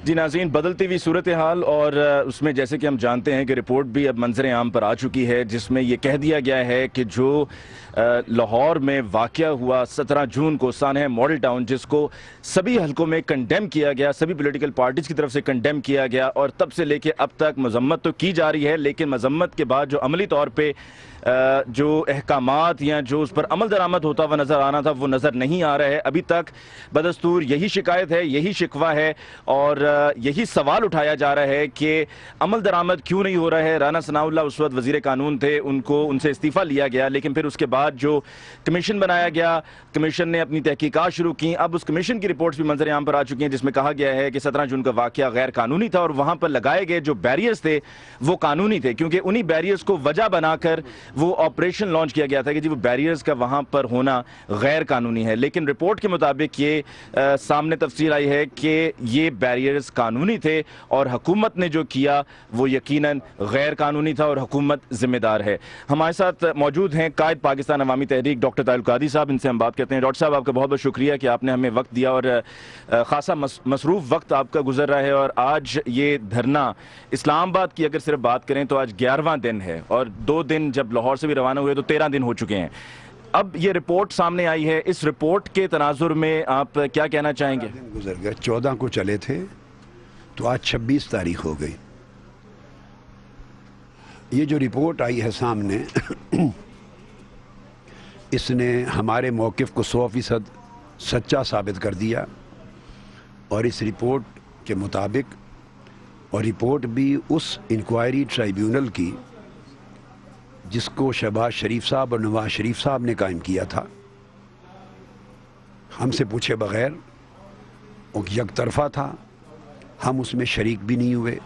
جی ناظرین، بدلتی ہوئی صورتحال اور اس میں جیسے کہ ہم جانتے ہیں کہ رپورٹ بھی اب منظر عام پر آ چکی ہے، جس میں یہ کہہ دیا گیا ہے کہ جو لاہور میں واقعہ ہوا 17 جون کو سانحہ ماڈل ٹاؤن، جس کو سبھی حلقوں میں کنڈیم کیا گیا، سبھی پولیٹیکل پارٹیز کی طرف سے کنڈیم کیا گیا، اور تب سے لے کے اب تک مذمت تو کی جا رہی ہے، لیکن مذمت کے بعد جو عملی طور پہ جو احکامات یا جو اس پر عمل درآمد ہوتا ہوا نظر آنا تھا وہ نظر نہیں آ رہا ہے۔ ابھی تک بدستور یہی شکایت ہے، یہی شکوہ ہے اور یہی سوال اٹھایا جا رہا ہے کہ عمل درآمد کیوں نہیں ہو رہا ہے۔ رانا ثناء اللہ اس وقت وزیر قانون تھے، ان سے استعفیٰ لیا گیا، لیکن پھر اس کے بعد جو کمیشن بنایا گیا، کمیشن نے اپنی تحقیقات شروع کی۔ اب اس کمیشن کی رپورٹس بھی منظر عام پر آ چکی ہیں، جس میں کہا گیا ہے کہ 17 جون کا واقعہ غیر قانونی تھا اور وہاں پر لگائے گئے جو بیریئرز تھے وہ قانونی تھے، کیونکہ انہی بیریئرز کو وجہ بنا کر وہ آپریشن لانچ کیا گیا تھا کہ جی وہ بیریئرز کا وہاں پر ہونا غیر قانونی ہے۔ لیکن رپورٹ کے مطابق یہ سامنے تفصیل آئی ہے کہ یہ بیریئرز قانونی تھے اور حکومت نے جو کیا وہ یقیناً غیر قانونی تھا اور حکومت ذمہ دار ہے۔ ہمارے ساتھ موجود ہیں قائد پاکستان عوامی تحریک ڈاکٹر طاہر القادری صاحب، ان سے ہم بات کرتے ہیں۔ ڈاکٹر صاحب، آپ کا بہت بہت شکریہ کہ آپ نے ہمیں وقت دیا اور خاصا مصروف وقت آپ کا گزر رہا ہے، اور آج یہ دھرنا اسلام آباد کی اگر صرف بات کریں تو آج 11واں دن ہے، اور 2 دن جب لاہور سے بھی روانہ ہوئے تو 13 دن ہو چکے ہیں۔ اب یہ رپورٹ سامنے آئی ہے، اس رپورٹ کے تناظر میں آپ کیا کہنا چاہیں گے؟ گزر گئے، 14 کو چلے تھے تو آج 26 تاریخ ہو گئی۔ یہ جو رپورٹ آئی ہے سامنے اس نے ہمارے موقف کو 100% سچا ثابت کر دیا، اور اس رپورٹ کے مطابق، اور رپورٹ بھی اس انکوائری ٹرائیبیونل کی جس کو شہباز شریف صاحب اور نواز شریف صاحب نے قائم کیا تھا، ہم سے پوچھے بغیر وہ یک طرفہ تھا، ہم اس میں شریک بھی نہیں ہوئے،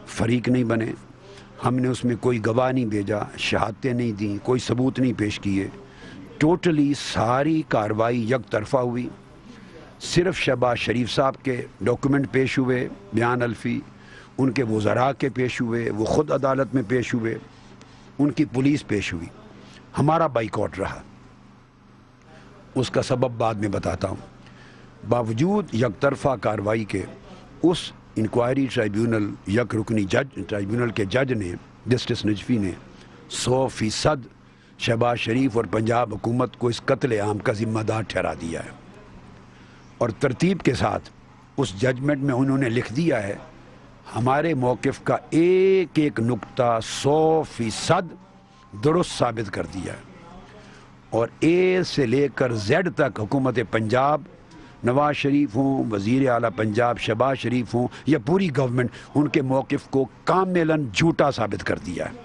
فریق نہیں بنے، ہم نے اس میں کوئی گواہ نہیں بھیجا، شہادتیں نہیں دیں، کوئی ثبوت نہیں پیش کیے، ٹوٹلی ساری کارروائی یک طرفہ ہوئی۔ صرف شہباز شریف صاحب کے ڈاکومنٹ پیش ہوئے، بیان الفی، ان کے وزراء کے پیش ہوئے، وہ خود عدالت میں پیش ہوئے، ان کی پولیس پیش ہوئی، ہمارا بائیکاٹ رہا۔ اس کا سبب بعد میں بتاتا ہوں۔ باوجود یک طرفہ کارروائی کے اس انکوائری ٹرائیبیونل یک رکنی ٹرائیبیونل کے جج نے، جسٹس نجفی نے 100% شہباز شریف اور پنجاب حکومت کو اس قتل عام کا ذمہ دار ٹھہرا دیا ہے، اور ترتیب کے ساتھ اس ججمنٹ میں انہوں نے لکھ دیا ہے ہمارے موقف کا ایک ایک نقطہ 100% درست ثابت کر دیا ہے، اور اے سے لے کر زیڈ تک حکومت پنجاب، نواز شریف ہوں، وزیر اعلیٰ پنجاب شہباز شریف ہوں یا پوری گورنمنٹ، ان کے موقف کو کاملاً جھوٹا ثابت کر دیا ہے۔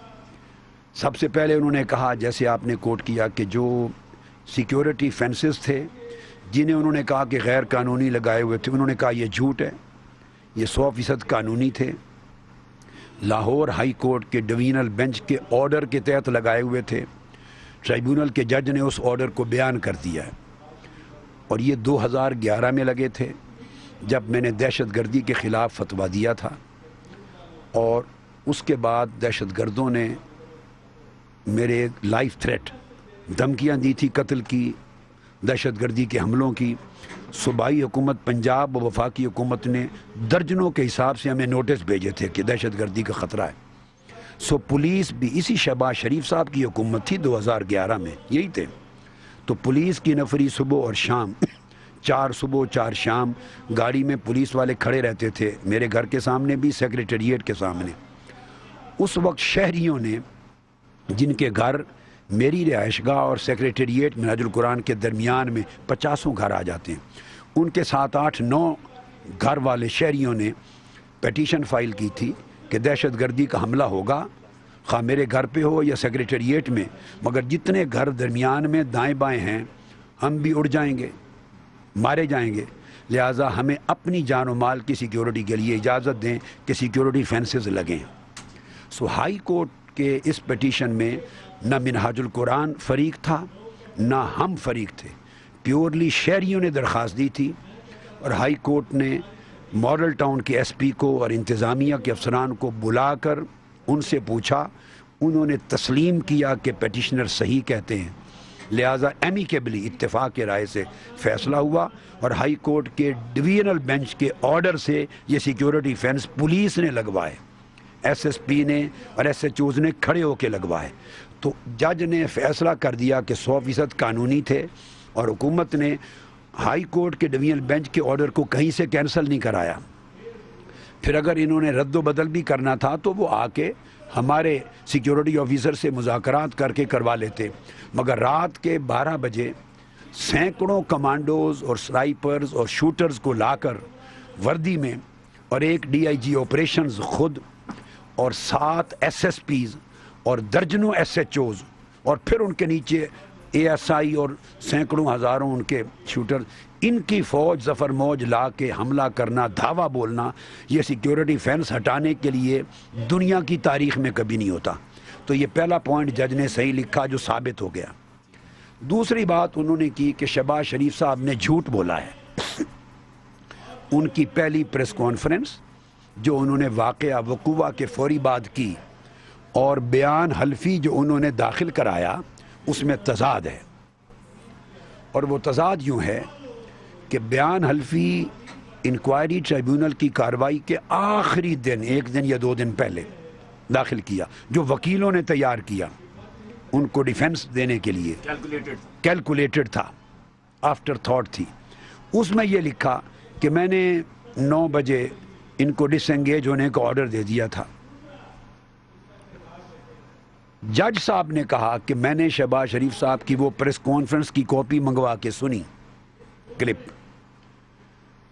سب سے پہلے انہوں نے کہا، جیسے آپ نے کوٹ کیا، کہ جو سیکیورٹی فینسز تھے جنہیں انہوں نے کہا کہ غیر قانونی لگائے ہوئے تھے، انہوں نے کہا یہ جھوٹ ہے، یہ 100% قانونی تھے، لاہور ہائی کورٹ کے ڈویژنل بینچ کے آرڈر کے تحت لگائے ہوئے تھے۔ ٹرائیبیونل کے جج نے اس آرڈر کو بیان کر دیا ہے، اور یہ 2011 میں لگے تھے جب میں نے دہشت گردی کے خلاف فتویٰ دیا تھا، اور اس کے بعد دہشت گردوں نے میرے لائف تھریٹ، دھمکیاں دی تھی قتل کی، دہشت گردی کے حملوں کی۔ صوبائی حکومت پنجاب و وفاقی حکومت نے درجنوں کے حساب سے ہمیں نوٹس بھیجے تھے کہ دہشت گردی کا خطرہ ہے۔ پولیس بھی اسی شہباز شریف صاحب کی حکومت تھی 2011 میں، یہی تھے، تو پولیس کی نفری صبح اور شام، 4 صبح 4 شام گاڑی میں پولیس والے کھڑے رہتے تھے، میرے گھر کے سامنے بھی، سیکریٹریٹ کے سامنے۔ اس وقت شہریوں نے، جن کے گھر میری رہائش گاہ اور سیکریٹریٹ منہاج القرآن کے درمیان میں 50 گھر آ جاتے ہیں، ان کے 7 8 9 گھر والے شہریوں نے پیٹیشن فائل کی تھی کہ دہشت گردی کا حملہ ہوگا، خواہ میرے گھر پہ ہو یا سیکریٹریٹ میں، مگر جتنے گھر درمیان میں دائیں بائیں ہیں ہم بھی اڑ جائیں گے، مارے جائیں گے، لہٰذا ہمیں اپنی جان و مال کی سیکیورٹی کے لیے اجازت دیں کہ سیکیورٹی فینسز لگیں۔ ہائی کورٹ کے اس پیٹیشن میں نہ منہاج القرآن فریق تھا، نہ ہم فریق تھے، پیورلی شہریوں نے درخواست دی تھی، اور ہائی کورٹ نے ماڈل ٹاؤن کے ایس پی کو اور انتظامیہ کے افسران کو بلا کر ان سے پوچھا، انہوں نے تسلیم کیا کہ پیٹیشنر صحیح کہتے ہیں، لہٰذا ایمیکیبلی اتفاق کے رائے سے فیصلہ ہوا اور ہائی کورٹ کے ڈویژنل بینچ کے آرڈر سے یہ سیکیورٹی فینس پولیس نے لگوائے، ایس ایس پی نے اور ایس ایچ اوز نے کھڑے ہو کے لگوائے۔ تو جج نے فیصلہ کر دیا کہ 100% قانونی تھے، اور حکومت نے ہائی کورٹ کے ڈویژنل بینچ کے آرڈر کو کہیں سے کینسل نہیں کرایا۔ پھر اگر انہوں نے رد و بدل بھی کرنا تھا تو وہ آ کے ہمارے سیکیورٹی آفیسر سے مذاکرات کر کے کروا لیتے، مگر رات کے 12 بجے سینکڑوں کمانڈوز اور سنائپرز اور شوٹرز کو لا کر وردی میں، اور ایک ڈی آئی جی آپریشنز خود، اور 7 ایس ایس پیز اور درجنوں ایس ایچ اوز، اور پھر ان کے نیچے اے ایس آئی اور سینکڑوں ہزاروں ان کے شوٹر، ان کی فوج ظفر موج لا کے حملہ کرنا، دھاوا بولنا، یہ سیکیورٹی فینس ہٹانے کے لیے دنیا کی تاریخ میں کبھی نہیں ہوتا۔ تو یہ پہلا پوائنٹ جج نے صحیح لکھا جو ثابت ہو گیا۔ دوسری بات انہوں نے کی کہ شہباز شریف صاحب نے جھوٹ بولا ہے۔ ان کی پہلی پریس کانفرنس جو انہوں نے واقعہ وقوع کے فوری بعد کی، اور بیان حلفی جو انہوں نے داخل کرایا، اس میں تضاد ہے، اور وہ تضاد یوں ہے کہ بیان حلفی انکوائری ٹریبیونل کی کارروائی کے آخری دن، 1 دن یا 2 دن پہلے داخل کیا، جو وکیلوں نے تیار کیا ان کو ڈیفنس دینے کے لیے، کیلکولیٹڈ تھا، آفٹر تھاٹ تھی۔ اس میں یہ لکھا کہ میں نے 9 بجے ان کو ڈس انگیج ہونے کا آرڈر دے دیا تھا۔ جج صاحب نے کہا کہ میں نے شہباز شریف صاحب کی وہ پریس کانفرنس کی کاپی منگوا کے سنی، کلپ،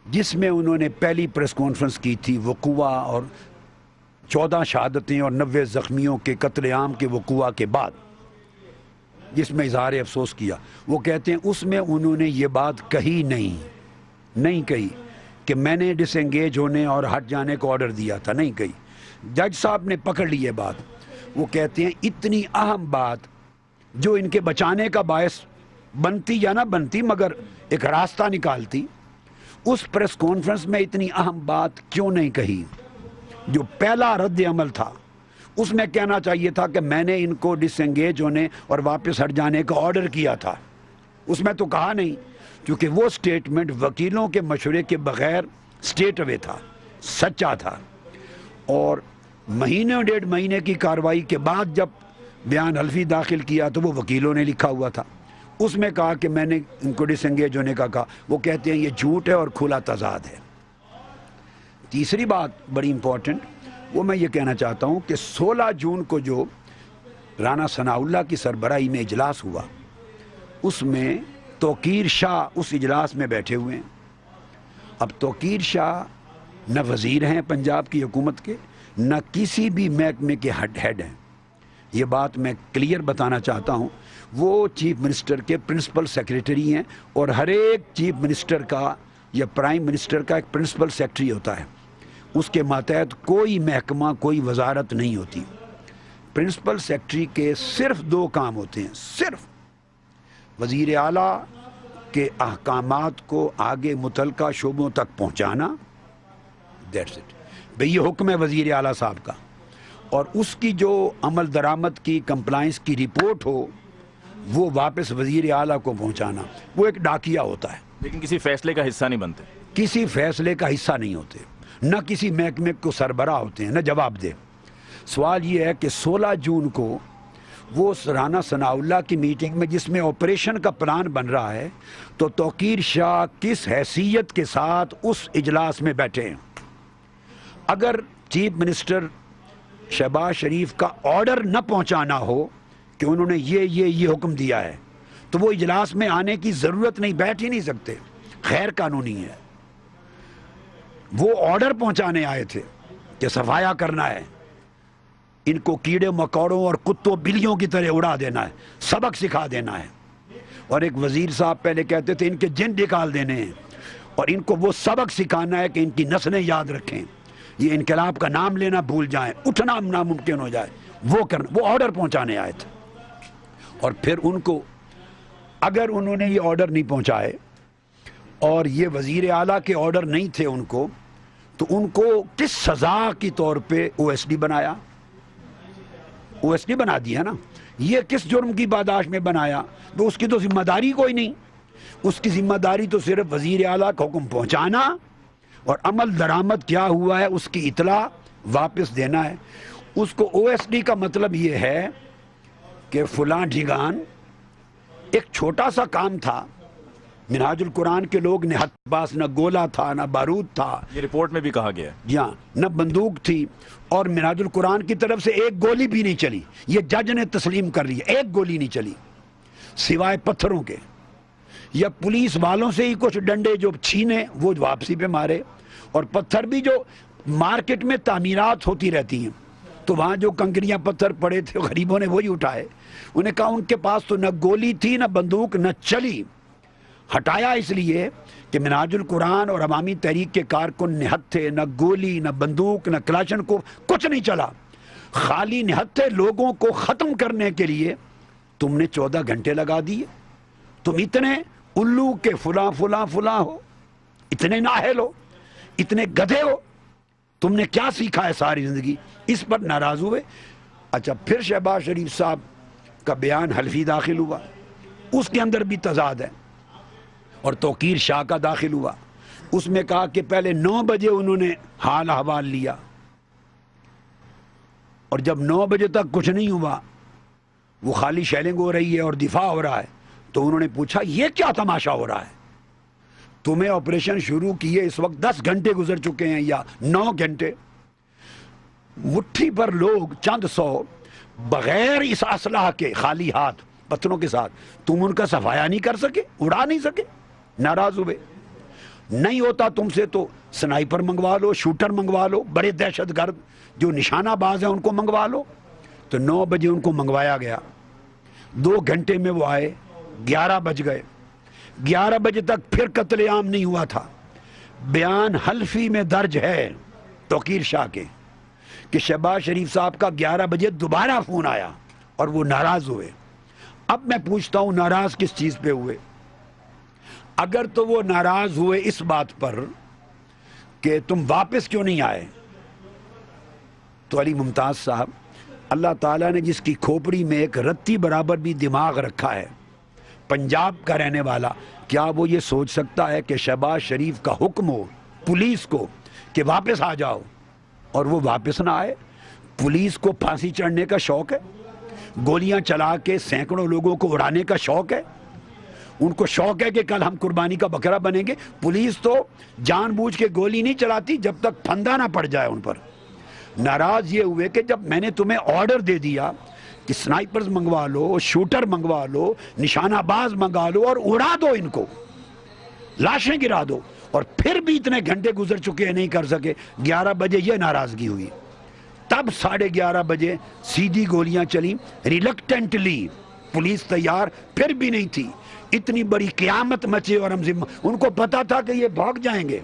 جس میں انہوں نے پہلی پریس کانفرنس کی تھی وقوع اور 14 شہادتیں اور 90 زخمیوں کے قتل عام کے وقوع کے بعد، جس میں اظہار افسوس کیا۔ وہ کہتے ہیں اس میں انہوں نے یہ بات کہی نہیں کہی کہ میں نے ڈس انگیج ہونے اور ہٹ جانے کو آرڈر دیا تھا، نہیں کہی۔ جج صاحب نے پکڑ لی یہ بات۔ وہ کہتے ہیں اتنی اہم بات جو ان کے بچانے کا باعث بنتی یا نہ بنتی، مگر ایک راستہ نکالتی، اس پریس کانفرنس میں اتنی اہم بات کیوں نہیں کہی؟ جو پہلا رد عمل تھا اس میں کہنا چاہیے تھا کہ میں نے ان کو ڈس انگیج ہونے اور واپس ہٹ جانے کا آرڈر کیا تھا۔ اس میں تو کہا نہیں، کیونکہ وہ سٹیٹمنٹ وکیلوں کے مشورے کے بغیر سٹیٹ اوے تھا، سچا تھا۔ اور مہینے اور 1.5 مہینے کی کارروائی کے بعد جب بیان حلفی داخل کیا تو وہ وکیلوں نے لکھا ہوا تھا، اس میں کہا کہ میں نے ان کو ڈس انگیج ہونے کا کہا۔ وہ کہتے ہیں یہ جھوٹ ہے اور کھلا تضاد ہے۔ تیسری بات بڑی امپورٹنٹ، وہ میں یہ کہنا چاہتا ہوں کہ 16 جون کو جو رانا ثناء اللہ کی سربراہی میں اجلاس ہوا، اس میں توقیر شاہ اس اجلاس میں بیٹھے ہوئے ہیں۔ اب توقیر شاہ نہ وزیر ہیں پنجاب کی حکومت کے، نہ کسی بھی محکمے کے ہیڈ ہیں۔ یہ بات میں کلیئر بتانا چاہتا ہوں، وہ چیف منسٹر کے پرنسپل سیکریٹری ہیں، اور ہر ایک چیف منسٹر کا یا پرائم منسٹر کا ایک پرنسپل سیکریٹری ہوتا ہے، اس کے ماتحت کوئی محکمہ کوئی وزارت نہیں ہوتی۔ پرنسپل سیکریٹری کے صرف 2 کام ہوتے ہیں، صرف وزیر اعلیٰ کے احکامات کو آگے متعلقہ شعبوں تک پہنچانا، دیٹس اٹ۔ بھئی یہ حکم ہے وزیر اعلیٰ صاحب کا، اور اس کی جو عمل درآمد کی کمپلائنس کی رپورٹ ہو وہ واپس وزیر اعلیٰ کو پہنچانا۔ وہ ایک ڈاکیہ ہوتا ہے، لیکن کسی فیصلے کا حصہ نہیں بنتے، کسی فیصلے کا حصہ نہیں ہوتے، نہ کسی محکمے کو سربراہ ہوتے ہیں، نہ جواب دہ۔ سوال یہ ہے کہ 16 جون کو وہ رانا ثناء اللہ کی میٹنگ میں جس میں آپریشن کا پلان بن رہا ہے، تو توقیر شاہ کس حیثیت کے ساتھ اس اجلاس میں بیٹھے ہیں؟ اگر چیف منسٹر شہباز شریف کا آرڈر نہ پہنچانا ہو کہ انہوں نے یہ حکم دیا ہے، تو وہ اجلاس میں آنے کی ضرورت نہیں، بیٹھ ہی نہیں سکتے، غیر قانونی ہے۔ وہ آرڈر پہنچانے آئے تھے کہ صفایا کرنا ہے، ان کو کیڑے مکوڑوں اور کتوں بلیوں کی طرح اڑا دینا ہے، سبق سکھا دینا ہے۔ اور ایک وزیر صاحب پہلے کہتے تھے ان کے جن نکال دینے ہیں، اور ان کو وہ سبق سکھانا ہے کہ ان کی نسلیں یاد رکھیں، یہ انقلاب کا نام لینا بھول جائیں، اٹھنا ناممکن ہو جائے، وہ آرڈر پہنچانے آئے تھے۔ اور پھر ان کو اگر انہوں نے یہ آرڈر نہیں پہنچائے اور یہ وزیر اعلیٰ کے آرڈر نہیں تھے ان کو، تو ان کو کس سزا کی طور پہ او ایس ڈی بنایا؟ او ایس ڈی بنا دیا نا، یہ کس جرم کی پاداش میں بنایا؟ تو اس کی تو ذمہ داری کوئی نہیں، اس کی ذمہ داری تو صرف وزیر اعلیٰ کا حکم پہنچانا اور عمل درآمد کیا ہوا ہے اس کی اطلاع واپس دینا ہے۔ اس کو او ایس ڈی کا مطلب یہ ہے کہ فلاں ڈھگان ایک چھوٹا سا کام تھا، منہاج القرآن کے لوگ نے ہاتھ پاس نہ گولا تھا نہ بارود تھا، یہ رپورٹ میں بھی کہا گیا ہے، یہاں نہ بندوق تھی، اور منہاج القرآن کی طرف سے ایک گولی بھی نہیں چلی، یہ جج نے تسلیم کر لیا، ایک گولی نہیں چلی سوائے پتھروں کے، یا پولیس والوں سے ہی کچھ ڈنڈے جو چھینے وہ واپسی پہ مارے، اور پتھر بھی جو مارکیٹ میں تعمیرات ہوتی رہتی ہیں تو وہاں جو کنکریاں پتھر پڑے تھے غریبوں نے وہی اٹھائے، انہیں کہا ان کے پاس تو نہ گولی تھی نہ بندوق نہ چلی، ہٹایا اس لیے کہ منہاج القرآن اور عوامی تحریک کے کارکن نہت تھے، نہ گولی نہ بندوق نہ کلاشن کو کچھ نہیں چلا، خالی نہت تھے لوگوں کو ختم کرنے کے لیے۔ تم نے 14 گھنٹے لگا دیے، تم اتنے الو کے فلاں فلاں فلاں ہو، اتنے نااہل ہو، اتنے گدھے ہو، تم نے کیا سیکھا ہے ساری زندگی؟ اس پر ناراض ہوئے۔ اچھا، پھر شہباز شریف صاحب کا بیان حلفی داخل ہوا، اس کے اندر بھی تضاد ہے، اور توقیر شاہ کا داخل ہوا، اس میں کہا کہ پہلے 9 بجے انہوں نے حال احوال لیا، اور جب 9 بجے تک کچھ نہیں ہوا، وہ خالی شیلنگ ہو رہی ہے اور دفاع ہو رہا ہے، تو انہوں نے پوچھا یہ کیا تماشا ہو رہا ہے؟ تمہیں آپریشن شروع کیے اس وقت 10 گھنٹے گزر چکے ہیں یا 9 گھنٹے، مٹھی پر لوگ چند سو بغیر اس اسلحہ کے خالی ہاتھ پتھروں کے ساتھ، تم ان کا صفایا نہیں کر سکے، اڑا نہیں سکے، ناراض ہوئے۔ نہیں ہوتا تم سے تو سنائپر منگوا لو، شوٹر منگوا لو، بڑے دہشت گرد جو نشانہ باز ہیں ان کو منگوا لو۔ تو 9 بجے ان کو منگوایا گیا، 2 گھنٹے میں وہ آئے، 11 بج گئے، 11 بجے تک پھر قتل عام نہیں ہوا تھا۔ بیان حلفی میں درج ہے توقیر شاہ کے کہ شہباز شریف صاحب کا 11 بجے دوبارہ فون آیا اور وہ ناراض ہوئے۔ اب میں پوچھتا ہوں ناراض کس چیز پہ ہوئے؟ اگر تو وہ ناراض ہوئے اس بات پر کہ تم واپس کیوں نہیں آئے، تو علی ممتاز صاحب، اللہ تعالیٰ نے جس کی کھوپڑی میں ایک رتی برابر بھی دماغ رکھا ہے، پنجاب کا رہنے والا، کیا وہ یہ سوچ سکتا ہے کہ شہباز شریف کا حکم ہو پولیس کو کہ واپس آ جاؤ اور وہ واپس نہ آئے؟ پولیس کو پھانسی چڑھنے کا شوق ہے، گولیاں چلا کے سینکڑوں لوگوں کو اڑانے کا شوق ہے، ان کو شوق ہے کہ کل ہم قربانی کا بکرا بنیں گے۔ پولیس تو جان بوجھ کے گولی نہیں چلاتی جب تک پھندا نہ پڑ جائے ان پر۔ ناراض یہ ہوئے کہ جب میں نے تمہیں آرڈر دے دیا کہ سنائپرز منگوا لو، شوٹر منگوا لو، نشانہ باز منگوا لو اور اڑا دو ان کو، لاشیں گرا دو، اور پھر بھی اتنے گھنٹے گزر چکے ہیں نہیں کر سکے، 11 بجے یہ ناراضگی ہوئی۔ تب 11:30 بجے سیدھی گولیاں چلیں، ریلکٹنٹلی، پولیس تیار پھر بھی نہیں تھی، اتنی بڑی قیامت مچے اور ہم ذمہ، ان کو پتا تھا کہ یہ بھاگ جائیں گے،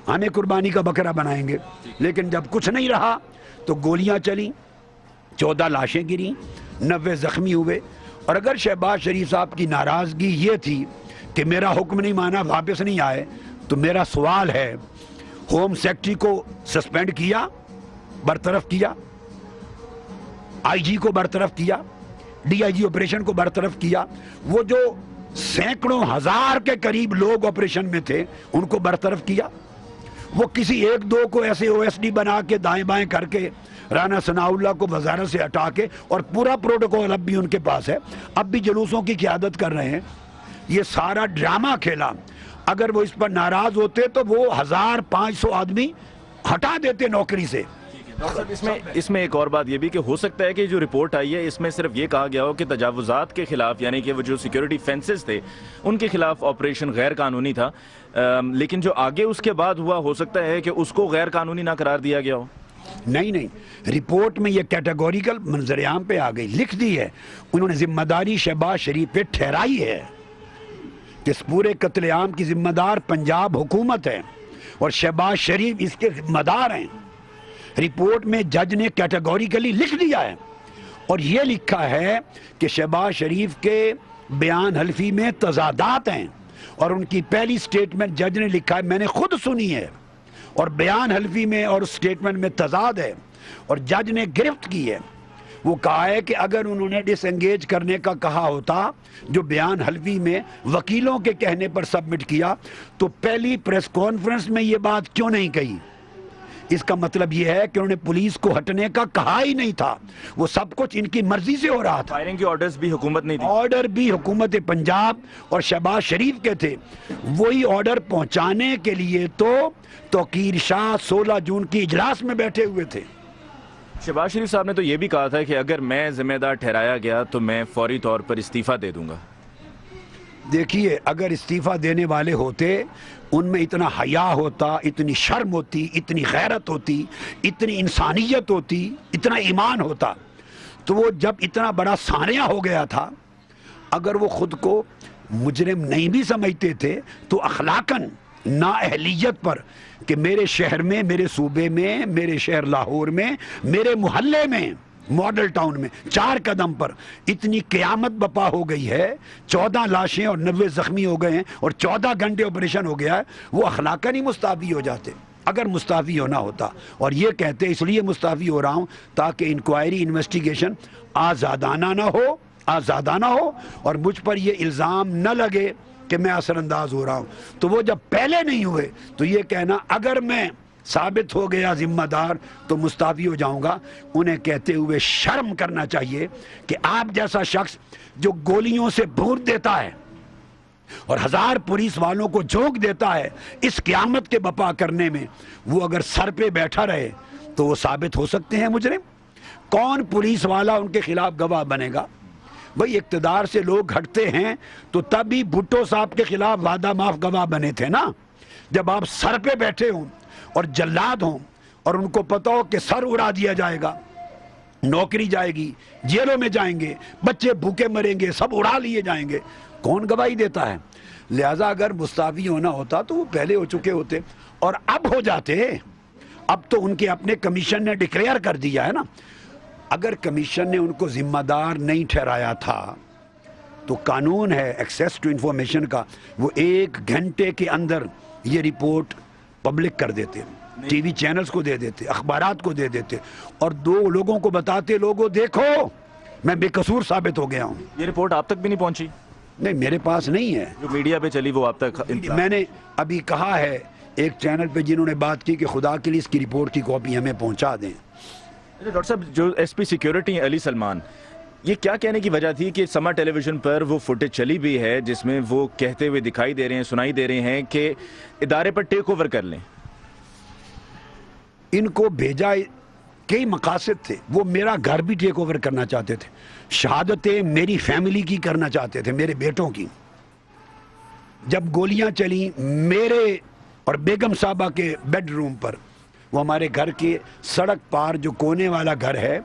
ہمیں قربانی کا بکرا بنائیں گے، لیکن جب کچھ نہیں رہا تو گولیاں چلیں، 14 لاشیں گریں، 90 زخمی ہوئے۔ اور اگر شہباز شریف صاحب کی ناراضگی یہ تھی کہ میرا حکم نہیں مانا، واپس نہیں آئے، تو میرا سوال ہے، ہوم سیکٹری کو سسپینڈ کیا، برطرف کیا، آئی جی کو برطرف کیا، ڈی آئی جی آپریشن کو برطرف کیا، وہ جو سینکڑوں ہزار کے قریب لوگ آپریشن میں تھے ان کو برطرف کیا، وہ کسی 1-2 کو ایسے او ایس ڈی بنا کے دائیں بائیں کر کے رانا ثناء اللہ کو وزارت سے ہٹا کے، اور پورا پروٹوکول اب بھی ان کے پاس ہے، اب بھی جلوسوں کی قیادت کر رہے ہیں، یہ سارا ڈرامہ کھیلا۔ اگر وہ اس پر ناراض ہوتے تو وہ 1500 آدمی ہٹا دیتے نوکری سے۔ اس میں ایک اور بات یہ بھی کہ ہو سکتا ہے کہ جو رپورٹ آئی ہے اس میں صرف یہ کہا گیا ہو کہ تجاوزات کے خلاف، یعنی کہ وہ جو سیکیورٹی فینسز تھے ان کے خلاف آپریشن غیر قانونی تھا، لیکن جو آگے اس کے بعد ہوا ہو سکتا ہے کہ اس کو غیر قانونی نہ قرار دیا گیا ہو۔ نہیں، رپورٹ میں یہ کیٹیگوریکل منظر عام پہ آ گئی، لکھ دی ہے، انہوں نے ذمہ داری شہباز شریف پہ ٹھہرائی ہے کہ اس پورے قتل عام کی ذمہ دار پنجاب حکومت ہے اور شہباز شریف اس کے ذمہ دار ہیں۔ رپورٹ میں جج نے کیٹیگوریکلی لکھ دیا ہے، اور یہ لکھا ہے کہ شہباز شریف کے بیان حلفی میں تضادات ہیں، اور ان کی پہلی سٹیٹمنٹ جج نے لکھا ہے، میں نے خود سنی ہے، اور بیان حلفی میں اور سٹیٹمنٹ میں تضاد ہے، اور جج نے گرفت کی ہے، وہ کہا ہے کہ اگر انہوں نے ڈس انگیج کرنے کا کہا ہوتا جو بیان حلفی میں وکیلوں کے کہنے پر سبمٹ کیا تو پہلی پریس کانفرنس میں یہ بات کیوں نہیں کہی؟ اس کا مطلب یہ ہے کہ انہوں نے پولیس کو ہٹنے کا کہا ہی نہیں تھا، وہ سب کچھ ان کی مرضی سے ہو رہا تھا۔ فائرنگ کی آرڈرز بھی حکومت نہیں دی، آرڈر بھی حکومت پنجاب اور شہباز شریف کے تھے، وہی آرڈر پہنچانے کے لیے تو توقیر شاہ 16 جون کی اجلاس میں بیٹھے ہوئے تھے۔ شہباز شریف صاحب نے تو یہ بھی کہا تھا کہ اگر میں ذمہ دار ٹھہرایا گیا تو میں فوری طور پر استعفیٰ دے دوں گا۔ دیکھیے، اگر استعفیٰ دینے والے ہوتے، ان میں اتنا حیا ہوتا، اتنی شرم ہوتی، اتنی غیرت ہوتی، اتنی انسانیت ہوتی، اتنا ایمان ہوتا، تو وہ جب اتنا بڑا سانحہ ہو گیا تھا، اگر وہ خود کو مجرم نہیں بھی سمجھتے تھے تو اخلاقاً نااہلیت پر کہ میرے شہر میں، میرے صوبے میں، میرے شہر لاہور میں، میرے محلے میں، ماڈل ٹاؤن میں 4 قدم پر اتنی قیامت بپا ہو گئی ہے، 14 لاشیں اور 90 زخمی ہو گئے ہیں اور 14 گھنٹے آپریشن ہو گیا ہے، وہ اخلاقاً ہی مستعفی ہو جاتے اگر مستعفی ہونا ہوتا۔ اور یہ کہتے اس لیے مستعفی ہو رہا ہوں تاکہ انکوائری انویسٹیگیشن آزادانہ ہو اور مجھ پر یہ الزام نہ لگے کہ میں اثر انداز ہو رہا ہوں۔ تو وہ جب پہلے نہیں ہوئے تو یہ کہنا اگر میں ثابت ہو گیا ذمہ دار تو مستعفی ہو جاؤں گا، انہیں کہتے ہوئے شرم کرنا چاہیے کہ آپ جیسا شخص جو گولیوں سے بھونٹ دیتا ہے اور 1000 پولیس والوں کو جھونک دیتا ہے اس قیامت کے بپا کرنے میں، وہ اگر سر پہ بیٹھا رہے تو وہ ثابت ہو سکتے ہیں مجرم؟ کون پولیس والا ان کے خلاف گواہ بنے گا؟ بھئی اقتدار سے لوگ ہٹتے ہیں تو تب بھی بھٹو صاحب کے خلاف وعدہ معاف گواہ بنے تھے نا۔ جب آپ سر پہ بیٹھے ہوں اور جلاد ہوں اور ان کو پتہ ہو کہ سر اڑا دیا جائے گا، نوکری جائے گی، جیلوں میں جائیں گے، بچے بھوکے مریں گے، سب اڑا لیے جائیں گے، کون گواہی دیتا ہے؟ لہٰذا اگر مستعفی ہونا ہوتا تو وہ پہلے ہو چکے ہوتے اور اب ہو جاتے۔ اب تو ان کے اپنے کمیشن نے ڈکلیئر کر دیا ہے نا۔ اگر کمیشن نے ان کو ذمہ دار نہیں ٹھہرایا تھا تو قانون ہے ایکسیس ٹو انفارمیشن کا، وہ 1 گھنٹے کے اندر یہ رپورٹ پبلک کر دیتے، ٹی وی چینلز کو دے دیتے، اخبارات کو دے دیتے اور 2 لوگوں کو بتاتے، لوگوں دیکھو میں بے قصور ثابت ہو گیا ہوں۔ یہ رپورٹ آپ تک بھی نہیں پہنچی؟ نہیں، میرے پاس نہیں ہے، جو میڈیا پہ چلی وہ آپ تک؟ میں نے ابھی کہا ہے ایک چینل پہ جنہوں نے بات کی کہ خدا کے لیے اس کی رپورٹ کی کاپی ہمیں پہنچا دیں۔ ڈاکٹر صاحب، جو ایس پی سیکیورٹی علی سلمان، یہ کیا کہنے کی وجہ تھی کہ سما ٹیلی ویژن پر وہ فوٹیج چلی بھی ہے جس میں وہ کہتے ہوئے دکھائی دے رہے ہیں، سنائی دے رہے ہیں کہ ادارے پر ٹیک اوور کر لیں؟ ان کو بھیجا کئی مقاصد تھے، وہ میرا گھر بھی ٹیک اوور کرنا چاہتے تھے، شہادتیں میری فیملی کی کرنا چاہتے تھے، میرے بیٹوں کی۔ جب گولیاں چلیں میرے اور بیگم صاحبہ کے بیڈ روم پر، وہ ہمارے گھر کے سڑک پار جو کونے والا گھر ہے،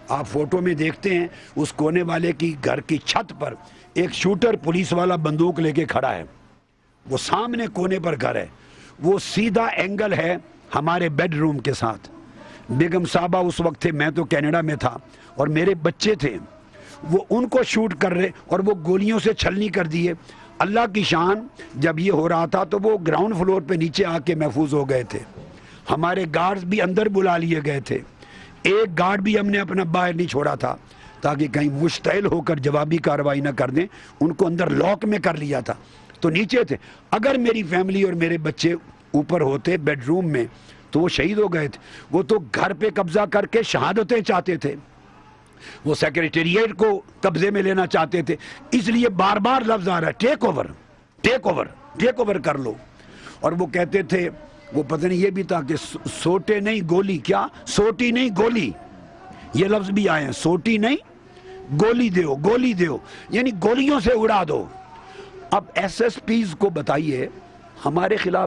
آپ فوٹو میں دیکھتے ہیں اس کونے والے کی گھر کی چھت پر ایک شوٹر پولیس والا بندوق لے کے کھڑا ہے، وہ سامنے کونے پر گھر ہے، وہ سیدھا اینگل ہے ہمارے بیڈ روم کے ساتھ۔ بیگم صاحبہ اس وقت تھے، میں تو کینیڈا میں تھا اور میرے بچے تھے، وہ ان کو شوٹ کر رہے اور وہ گولیوں سے چھلنی کر دیے۔ اللہ کی شان، جب یہ ہو رہا تھا تو وہ گراؤنڈ فلور پہ نیچے آ کے محفوظ ہو گئے تھے، ہمارے گارڈز بھی اندر بلا لیے گئے تھے، ایک گارڈ بھی ہم نے اپنا باہر نہیں چھوڑا تھا تاکہ کہیں مشتعل ہو کر جوابی کارروائی نہ کر دیں، ان کو اندر لاک میں کر لیا تھا تو نیچے تھے۔ اگر میری فیملی اور میرے بچے اوپر ہوتے بیڈ روم میں تو وہ شہید ہو گئے تھے۔ وہ تو گھر پہ قبضہ کر کے شہادتیں چاہتے تھے، وہ سیکریٹریٹ کو قبضے میں لینا چاہتے تھے، اس لیے بار بار لفظ آ رہا ہے take over, take over, take over کر لو۔ اور وہ کہتے تھے، وہ پتہ نہیں یہ بھی تھا کہ سوٹے نہیں گولی، کیا سوٹی نہیں گولی، یہ لفظ بھی آئے ہیں، سوٹی نہیں گولی دیو، گولی دیو، یعنی گولیوں سے اڑا دو۔ اب ایس ایس پیز کو بتائیے ہمارے خلاف